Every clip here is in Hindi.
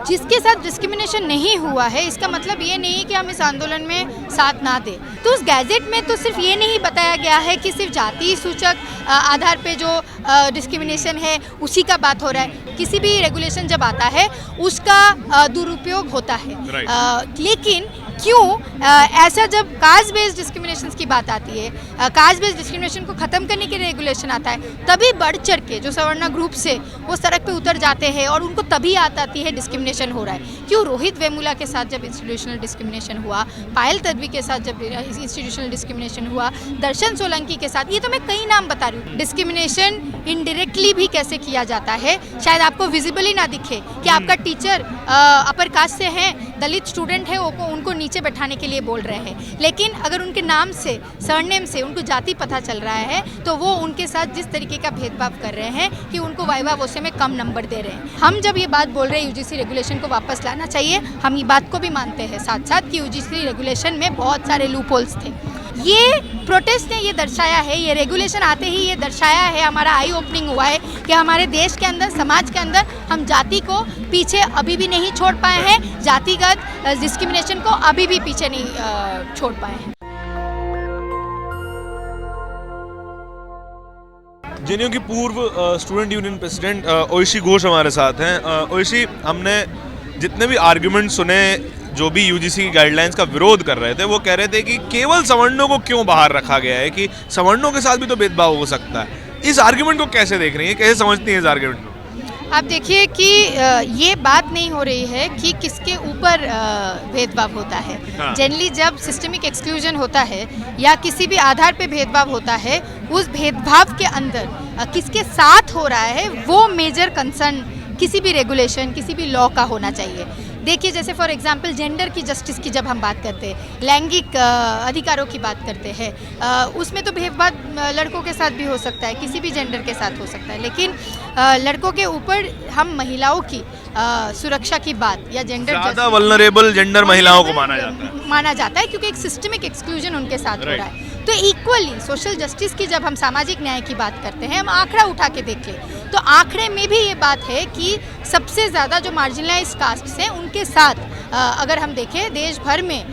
जिसके साथ डिस्क्रिमिनेशन नहीं हुआ है इसका मतलब ये नहीं कि हम इस आंदोलन में साथ ना दें। तो उस गैजेट में तो सिर्फ ये नहीं बताया गया है कि सिर्फ जाति सूचक आधार पे जो डिस्क्रिमिनेशन है उसी का बात हो रहा है। किसी भी रेगुलेशन जब आता है उसका दुरुपयोग होता है। लेकिन क्यों ऐसा जब कास्ट बेस्ड डिस्क्रिमिनेशन की बात आती है, कास्ट बेस्ड डिस्क्रिमिनेशन को ख़त्म करने के रेगुलेशन आता है, तभी बढ़ चढ़ के जो सवर्णा ग्रुप से वो सड़क पे उतर जाते हैं और उनको तभी आती है डिस्क्रिमिनेशन हो रहा है। क्यों रोहित वेमुला के साथ जब इंस्टीट्यूशनल डिस्क्रिमिनेशन हुआ, पायल तडवी के साथ जब इंस्टीट्यूशनल डिस्क्रिमिनेशन हुआ, दर्शन सोलंकी के साथ, ये तो मैं कई नाम बता रही हूँ। डिस्क्रिमिनेशन इनडायरेक्टली भी कैसे किया जाता है, शायद आपको विजिबली ना दिखे कि आपका टीचर अपर कास्ट से हैं, दलित स्टूडेंट है, उनको नीचे बैठाने के लिए बोल रहे हैं, लेकिन अगर उनके नाम से, सरनेम से उनको जाति पता चल रहा है तो वो उनके साथ जिस तरीके का भेदभाव कर रहे हैं कि उनको वाइवा वोसे में कम नंबर दे रहे हैं। हम जब ये बात बोल रहे हैं यूजीसी रेगुलेशन को वापस लाना चाहिए, हम ये बात को भी मानते हैं साथ साथ कि यूजीसी रेगुलेशन में बहुत सारे लूप होल्स थे। ये प्रोटेस्ट ने ये दर्शाया है, ये रेगुलेशन आते ही ये दर्शाया है, हमारा आई ओपनिंग हुआ है कि हमारे देश के अंदर, समाज के अंदर हम जाति को पीछे अभी भी नहीं छोड़ पाए हैं, जातिगत डिस्क्रिमिनेशन को अभी भी पीछे नहीं छोड़ पाए हैं। जेएनयू की पूर्व स्टूडेंट यूनियन प्रेसिडेंट ओइशी घोष हमारे साथ हैं। ओइशी, हमने जितने भी आर्ग्यूमेंट सुने जो भी यूजीसी की गाइडलाइंस का विरोध कर रहे थे, वो कह रहे थे कि केवल सवर्णों को क्यों बाहर रखा गया है, कि सवर्णों के साथ भी तो भेदभाव हो सकता है। इस आर्ग्यूमेंट को कैसे देख रही हैं, कैसे समझती हैं इस आर्ग्यूमेंट को? आप देखिए कि ये बात नहीं हो रही है कि किसके ऊपर भेदभाव होता है। जनरली जब सिस्टमिक एक्सक्लूजन होता है या किसी भी आधार पे भेदभाव होता है, उस भेदभाव के अंदर किसके साथ हो रहा है वो मेजर कंसर्न किसी भी रेगुलेशन, किसी भी लॉ का होना चाहिए। देखिए, जैसे फॉर एग्जांपल जेंडर की जस्टिस की जब हम बात करते हैं, लैंगिक अधिकारों की बात करते हैं, उसमें तो भेदभाव लड़कों के साथ भी हो सकता है, किसी भी जेंडर के साथ हो सकता है, लेकिन लड़कों के ऊपर हम महिलाओं की सुरक्षा की बात या जेंडर ज़्यादा वल्नरेबल जेंडर महिलाओं को माना जाता है क्योंकि एक सिस्टमिक एक्सक्लूजन उनके साथ हो रहा है। तो इक्वली सोशल जस्टिस की जब हम सामाजिक न्याय की बात करते हैं, हम आंकड़ा उठा के देख लें तो आंकड़े में भी ये बात है कि सबसे ज़्यादा जो मार्जिनलाइज कास्ट हैं उनके साथ अगर हम देखें देश भर में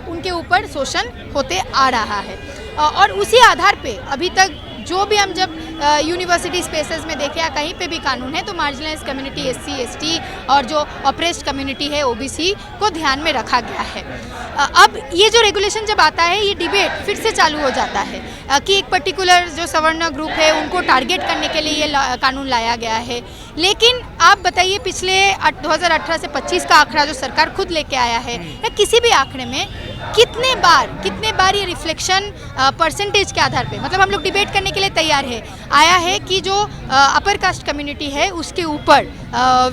उनके ऊपर शोषण होते आ रहा है। और उसी आधार पे अभी तक जो भी हम जब यूनिवर्सिटी स्पेसेस में देखें या कहीं पे भी कानून है तो मार्जिनलाइज कम्युनिटी, एससी, एसटी और जो ऑप्रेस्ड कम्युनिटी है, ओबीसी को ध्यान में रखा गया है। अब ये जो रेगुलेशन जब आता है, ये डिबेट फिर से चालू हो जाता है कि एक पर्टिकुलर जो सवर्ण ग्रुप है उनको टारगेट करने के लिए ये कानून लाया गया है। लेकिन आप बताइए, पिछले 2018 से 25 का आंकड़ा जो सरकार खुद लेके आया है, या किसी भी आंकड़े में कितने बार ये रिफ्लेक्शन परसेंटेज के आधार पे, मतलब हम लोग डिबेट करने के लिए तैयार है, आया है कि जो अपर कास्ट कम्युनिटी है उसके ऊपर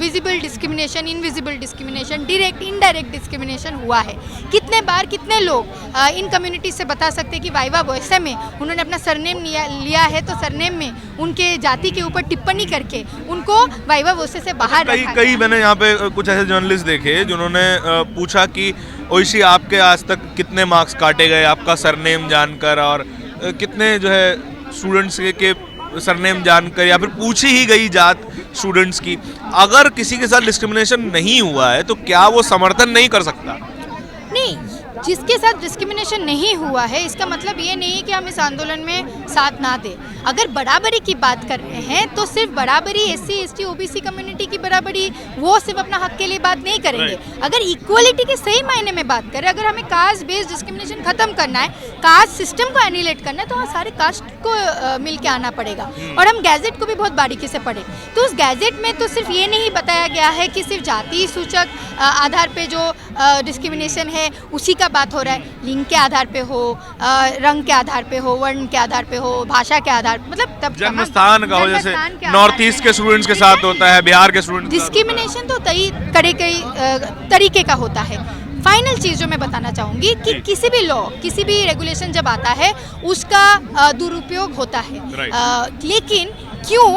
visible discrimination, invisible discrimination, direct indirect discrimination हुआ है। कितने बार कितने लोग इन कम्युनिटी से बता सकते हैं कि वाइवा वोसे में उन्होंने अपना सरनेम रहा है तो सरनेम में उनके जाति के ऊपर टिप्पणी करके उनको वाइवा वोसे से बाहर रखा। कई मैंने यहाँ पे कुछ ऐसे जर्नलिस्ट देखे जिन्होंने पूछा कि ओइशी, आपके आज तक कितने मार्क्स काटे गए आपका सरनेम जानकर, और कितने जो है स्टूडेंट्स के सरनेम जानकर, या फिर पूछी ही गई जात स्टूडेंट्स की। अगर किसी के साथ डिस्क्रिमिनेशन नहीं हुआ है तो क्या वो समर्थन नहीं कर सकता? नहीं, जिसके साथ डिस्क्रिमिनेशन नहीं हुआ है इसका मतलब ये नहीं कि हम इस आंदोलन में साथ ना दें। अगर बराबरी की बात कर रहे हैं तो सिर्फ बराबरी, एससी, एसटी, ओबीसी कम्युनिटी की बराबरी, वो सिर्फ अपना हक के लिए बात नहीं करेंगे। अगर इक्वलिटी के सही मायने में बात करें, अगर हमें कास्ट बेस्ड डिस्क्रिमिनेशन खत्म करना है, कास्ट सिस्टम को एनिलेट करना है, तो हाँ, सारे कास्ट को मिल के आना पड़ेगा। और हम गैजेट को भी बहुत बारीकी से पढ़ें तो उस गैजेट में तो सिर्फ ये नहीं बताया गया है कि सिर्फ जाति सूचक आधार पे जो डिस्क्रिमिनेशन है उसी का बात हो रहा है, लिंग के आधार पे हो, रंग के आधार पे हो, वर्ण के आधार पे हो, भाषा के आधार पे, मतलब तब जन्म स्थान का हो, जैसे नॉर्थ ईस्ट के स्टूडेंट्स के साथ होता है, बिहार के स्टूडेंट्स। डिस्क्रिमिनेशन तो कई तरीके का होता है। फाइनल चीज़ जो मैं बताना चाहूँगी कि किसी भी लॉ, किसी भी रेगुलेशन जब आता है उसका दुरुपयोग होता है। लेकिन क्यों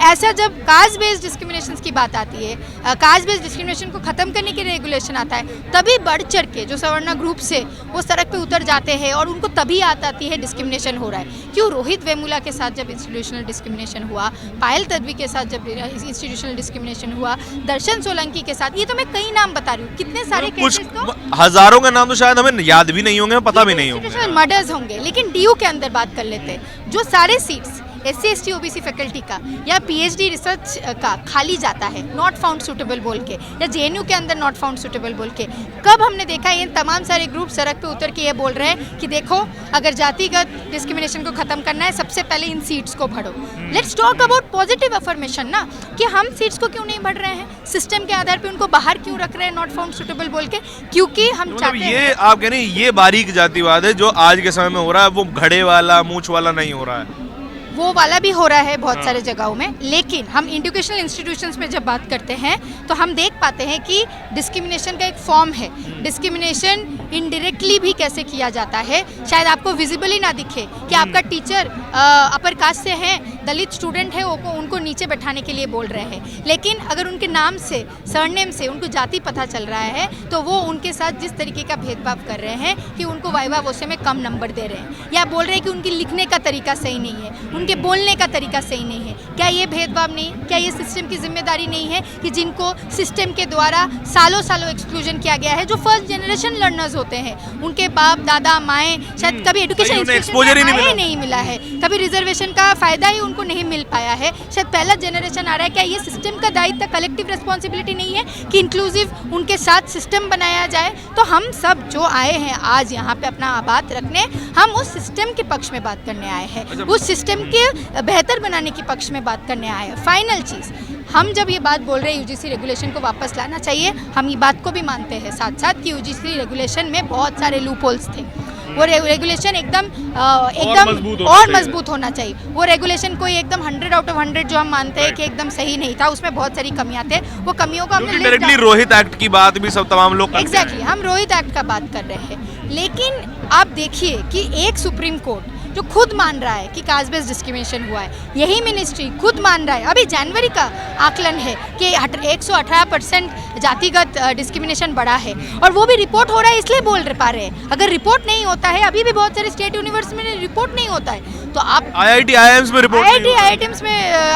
ऐसा जब कास्ट बेस्ड डिस्क्रिमिनेशन की बात आती है, कास्ट बेस्ड डिस्क्रिमिनेशन को ख़त्म करने के लिए रेगुलेशन आता है, तभी बढ़ चढ़ के जो सवर्णा ग्रुप से वो सड़क पे उतर जाते हैं और उनको तभी आती है डिस्क्रिमिनेशन हो रहा है। क्यों रोहित वेमुला के साथ जब इंस्टीट्यूशनल डिस्क्रिमिनेशन हुआ, पायल तडवी के साथ जब इंस्टीट्यूशनल डिस्क्रिमिनेशन हुआ, दर्शन सोलंकी के साथ, ये तो मैं कई नाम बता रही हूँ, कितने सारे कुछ केसेस तो हजारों के नाम तो शायद हमें याद भी नहीं होंगे, पता भी नहीं होंगे। मर्डर्स होंगे। लेकिन डीयू के अंदर बात कर लेते हैं, जो सारे seats SC ST OBC faculty का या PhD रिसर्च का खाली जाता है नॉट फाउंड सूटेबल बोल के, या JNU के अंदर नॉट फाउंड सूटेबल बोल के, कब हमने देखा ये तमाम सारे ग्रुप सड़क पे उतर के ये बोल रहे हैं कि देखो अगर जातिगत डिस्क्रिमिनेशन को ख़त्म करना है सबसे पहले इन सीट्स को भरो। Let's talk about positive affirmation ना, कि हम सीट्स को क्यों नहीं बढ़ रहे हैं, सिस्टम के आधार पे उनको बाहर क्यों रख रहे हैं नॉट फाउंड सूटेबल बोल के, क्योंकि हम चाहते हैं। ये आप कह रहे हैं ये बारीक जातिवाद है जो आज के समय में हो रहा है, वो घड़े वाला मूंछ वाला नहीं हो रहा है। वो वाला भी हो रहा है बहुत सारे जगहों में, लेकिन हम एजुकेशनल इंस्टीट्यूशंस में जब बात करते हैं तो हम देख पाते हैं कि डिस्क्रिमिनेशन का एक फॉर्म है। डिस्क्रिमिनेशन इनडायरेक्टली भी कैसे किया जाता है, शायद आपको विजिबली ना दिखे कि आपका टीचर अपर कास्ट से हैं, दलित स्टूडेंट है, उनको नीचे बैठाने के लिए बोल रहे हैं, लेकिन अगर उनके नाम से, सरनेम से उनको जाति पता चल रहा है तो वो उनके साथ जिस तरीके का भेदभाव कर रहे हैं कि उनको वाइवा वोसे में कम नंबर दे रहे हैं, या बोल रहे हैं कि उनकी लिखने का तरीका सही नहीं है, उनके बोलने का तरीका सही नहीं है। क्या ये भेदभाव नहीं, क्या ये सिस्टम की जिम्मेदारी नहीं है कि जिनको सिस्टम के द्वारा सालों सालों एक्सक्लूजन किया गया है, जो फर्स्ट जनरेशन लर्नर्स होते हैं, उनके बाप दादा माएँ शायद कभी एजुकेशन एक्सपोजर ही नहीं मिला है, कभी रिजर्वेशन का फायदा ही उनको नहीं मिल पाया है, शायद पहला जनरेशन आ रहा है। क्या ये सिस्टम का दायित्व, कलेक्टिव रिस्पॉन्सिबिलिटी नहीं है कि इंक्लूसिव उनके साथ सिस्टम बनाया जाए? तो हम सब जो आए हैं आज यहाँ पे अपना बात रखने, हम उस सिस्टम के पक्ष में बात करने आए हैं, उस सिस्टम के बेहतर बनाने के पक्ष में बात करने आए हैं। फाइनल चीज़, हम जब ये बात बोल रहे हैं UGC रेगुलेशन को वापस लाना चाहिए, हम ये बात को भी मानते हैं साथ साथ कि UGC रेगुलेशन में बहुत सारे लूप होल्स थे, वो रेगुलेशन एकदम और मजबूत होना चाहिए। वो रेगुलेशन कोई एकदम 100 आउट ऑफ 100 जो हम मानते हैं कि एकदम सही नहीं था, उसमें बहुत सारी कमियां थे, वो कमियों को हमने डायरेक्टली रोहित एक्ट की बात भी सब तमाम लोग एग्जैक्टली हम रोहित एक्ट का बात कर रहे हैं। लेकिन आप देखिए कि एक सुप्रीम कोर्ट जो खुद मान रहा है कि कास्ट बेस्ड डिस्क्रिमिनेशन हुआ है, यही मिनिस्ट्री खुद मान रहा है, अभी जनवरी का आकलन है कि 118% जातिगत डिस्क्रिमिनेशन बढ़ा है, और वो भी रिपोर्ट हो रहा है इसलिए बोल पा रहे हैं। अगर रिपोर्ट नहीं होता है, अभी भी बहुत सारे स्टेट यूनिवर्सिटी में रिपोर्ट नहीं होता है, तो आप IIT IIMs में रिपोर्ट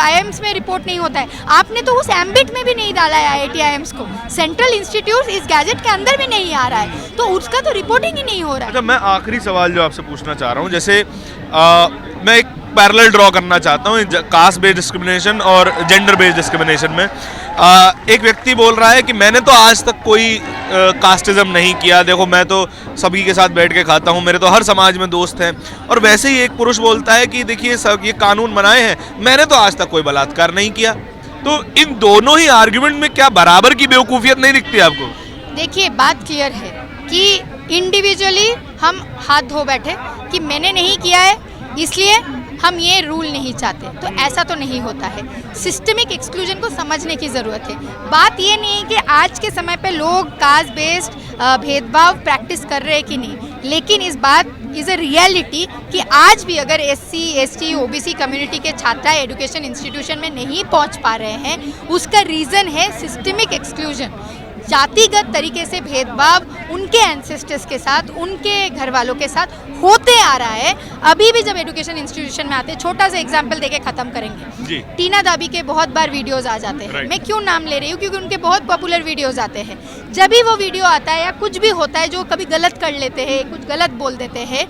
IIMs में रिपोर्ट नहीं होता है, आपने तो उस एम्बिट में भी नहीं डाला है IIT IIMs को, सेंट्रल इंस्टीट्यूट इस गैजेट के अंदर भी नहीं आ रहा है, तो उसका तो रिपोर्टिंग ही नहीं हो रहा है। अच्छा, मैं आखिरी सवाल जो आपसे पूछना चाह रहा हूँ, जैसे मैं एक पैरेलल ड्रॉ करना चाहता हूँ कास्ट बेस्ड डिस्क्रिमिनेशन और जेंडर बेस्ड डिस्क्रिमिनेशन में। एक व्यक्ति बोल रहा है कि मैंने तो आज तक कोई कास्टिज्म नहीं किया, देखो मैं तो सभी के साथ बैठ के खाता हूँ, मेरे तो हर समाज में दोस्त हैं, और वैसे ही एक पुरुष बोलता है कि देखिए सब ये कानून बनाए हैं, मैंने तो आज तक कोई बलात्कार नहीं किया। तो इन दोनों ही आर्ग्यूमेंट में क्या बराबर की बेवकूफ़ियत नहीं दिखती आपको? देखिए, बात क्लियर है कि इंडिविजुअली हम हाथ धो बैठे कि मैंने नहीं किया है इसलिए हम ये रूल नहीं चाहते, तो ऐसा तो नहीं होता है। सिस्टमिक एक्सक्लूजन को समझने की ज़रूरत है। बात ये नहीं है कि आज के समय पे लोग कास्ट बेस्ड भेदभाव प्रैक्टिस कर रहे हैं कि नहीं, लेकिन इस बात इज़ अ रियलिटी कि आज भी अगर SC ST OBC कम्युनिटी के छात्र एजुकेशन इंस्टीट्यूशन में नहीं पहुंच पा रहे हैं, उसका रीज़न है सिस्टमिक एक्सक्लूजन। जातिगत तरीके से भेदभाव उनके एंसेस्टर्स के साथ, उनके घर वालों के साथ होते आ रहा है। अभी भी जब एजुकेशन इंस्टीट्यूशन में आते हैं, छोटा सा एग्जांपल देके ख़त्म करेंगे, टीना दाबी के बहुत बार वीडियोस आ जाते हैं। मैं क्यों नाम ले रही हूँ, क्योंकि उनके बहुत पॉपुलर वीडियोस आते हैं। जब भी वो वीडियो आता है या कुछ भी होता है जो कभी गलत कर लेते हैं, कुछ गलत बोल देते हैं,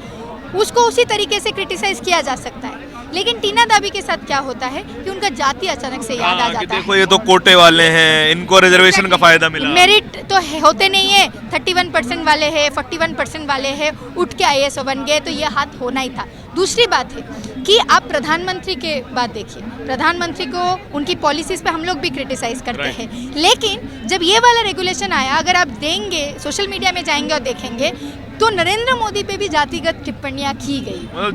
उसको उसी तरीके से क्रिटिसाइज किया जा सकता है। लेकिन टीना दाबी के साथ क्या होता है कि उनका जाति अचानक से याद आ जाता है। देखो ये तो कोटे वाले हैं, इनको रिजर्वेशन का फायदा मिला। मेरिट तो होते नहीं है, 31% वाले हैं, 41% वाले हैं, उठ के IAS बन गए, तो ये हाथ होना ही था। दूसरी बात है कि आप प्रधानमंत्री के बात देखिए, प्रधानमंत्री को उनकी पॉलिसीज़ पे हम लोग भी क्रिटिसाइज़ करते हैं, लेकिन जब ये वाला रेगुलेशन आया, अगर आप देंगे सोशल मीडिया में जाएंगे और देखेंगे तो नरेंद्र मोदी पे भी जातिगत टिप्पणियां की गई।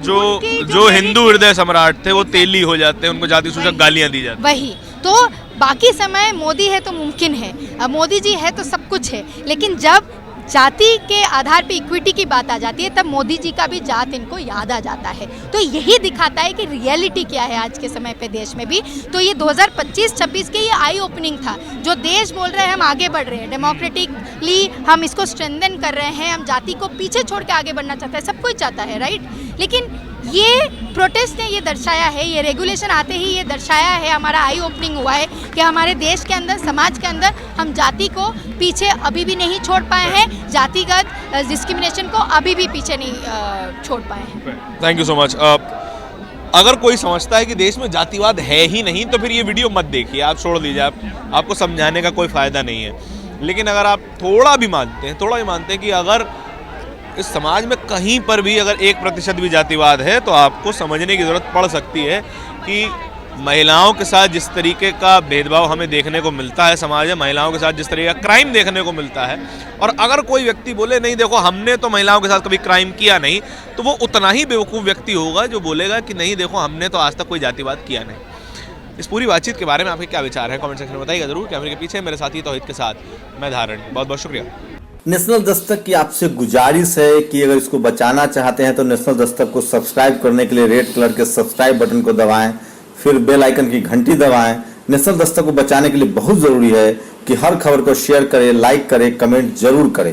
जो हिंदू हृदय सम्राट थे वो तेली हो जाते हैं, उनको जाति सूचक गालियां दी जाती। वही तो बाकी समय मोदी है तो मुमकिन है, अब मोदी जी है तो सब कुछ है, लेकिन जब जाति के आधार पे इक्विटी की बात आ जाती है तब मोदी जी का भी जात इनको याद आ जाता है। तो यही दिखाता है कि रियलिटी क्या है आज के समय पे देश में भी। तो ये 2025-26 के ये आई ओपनिंग था, जो देश बोल रहे हैं हम आगे बढ़ रहे हैं, डेमोक्रेटिकली हम इसको स्ट्रेंथन कर रहे हैं, हम जाति को पीछे छोड़ के आगे बढ़ना चाहते हैं, सब कोई चाहता है, राइट। लेकिन ये प्रोटेस्ट ने ये दर्शाया है, ये रेगुलेशन आते ही ये दर्शाया है, हमारा आई ओपनिंग हुआ है कि हमारे देश के अंदर, समाज के अंदर हम जाति को पीछे अभी भी नहीं छोड़ पाए हैं, जातिगत डिस्क्रिमिनेशन को अभी भी पीछे नहीं छोड़ पाए हैं। Thank you so much. अगर कोई समझता है कि देश में जातिवाद है ही नहीं तो फिर ये वीडियो मत देखिए, आप छोड़ दीजिए, आपको समझाने का कोई फ़ायदा नहीं है। लेकिन अगर आप थोड़ा भी मानते हैं कि अगर इस समाज में कहीं पर भी अगर 1% भी जातिवाद है तो आपको समझने की ज़रूरत पड़ सकती है कि महिलाओं के साथ जिस तरीके का भेदभाव हमें देखने को मिलता है समाज में, महिलाओं के साथ जिस तरीके का क्राइम देखने को मिलता है, और अगर कोई व्यक्ति बोले नहीं देखो हमने तो महिलाओं के साथ कभी क्राइम किया नहीं, तो वो उतना ही बेवकूफ़ व्यक्ति होगा जो बोलेगा कि नहीं देखो हमने तो आज तक कोई जातिवाद किया नहीं। इस पूरी बातचीत के बारे में आपके क्या विचार हैं, कमेंट सेक्शन में बताइएगा ज़रूर। कैमरे के पीछे मेरे साथी तौहीद के साथ मैं धारण, बहुत बहुत शुक्रिया। नेशनल दस्तक की आपसे गुजारिश है कि अगर इसको बचाना चाहते हैं तो नेशनल दस्तक को सब्सक्राइब करने के लिए रेड कलर के सब्सक्राइब बटन को दबाएं, फिर बेल आइकन की घंटी दबाएं। नेशनल दस्तक को बचाने के लिए बहुत जरूरी है कि हर खबर को शेयर करें, लाइक करें, कमेंट जरूर करें।